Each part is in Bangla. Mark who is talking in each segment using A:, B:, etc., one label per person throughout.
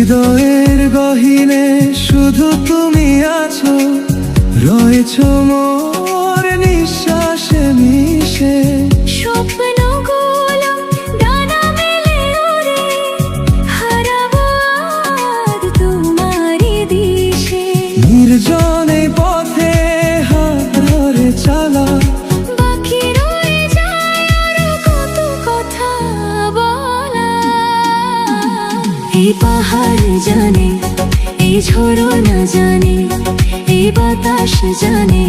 A: হৃদয়ের গহীনে শুধু তুমি আছো, রয়েছো মোর নিঃশ্বাসে মিশে।
B: স্বপ্নগুলো ডানা মেলে ওরে, হারাবো আজ তোমারই দিশে।
A: নির্জনে পথে হাত ধরে চালা,
B: বাকি রয়ে যায় আরো কত কথা বলা। এই পাহাড় জানে, এই ঝরনা জানে, এই বাতাস জানে,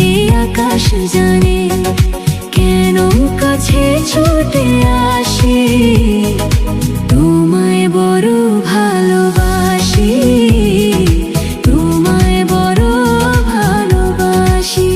B: এই আকাশ জানে, কেন কাছে ছুটে আসি, তোমায় বড় ভালোবাসি, তোমায় বড় ভালোবাসি।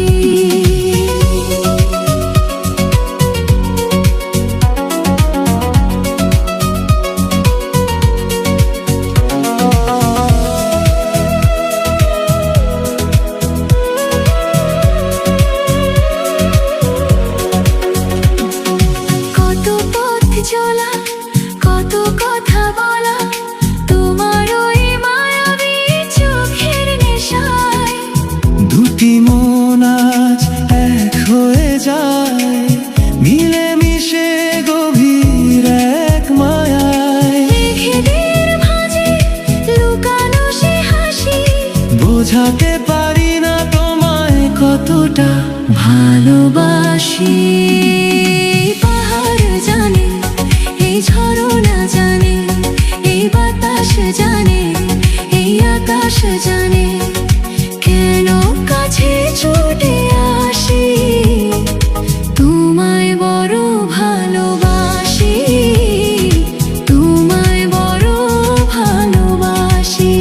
B: কত পথ চলা, কত কথা বলা, তোমার ওই মায়াবী চোখের নেশায়।
A: দুটি মন আজ এক হয়ে যায়, মিলে মিশে গভীর এক মায়ায়।
B: মেঘেদের ভাঁজে লুকানো সে হাসি,
A: বোঝাতে পারি না তোমায় কতটা
B: ভালোবাসি। পাহাড় জানে, এই ঝরনা জানে, এই বাতাস জানে, এই আকাশ জানে, কেন কাছে ছুটে আসি, তোমায় বড় ভালোবাসি, তোমায় বড় ভালোবাসি।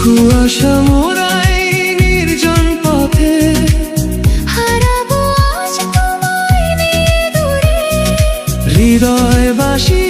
A: কুয়াশা মোড়াই নির্জন পথে,
B: হারাবো আজ তোমায় নিয়ে দূরে।
A: হৃদয়বাসী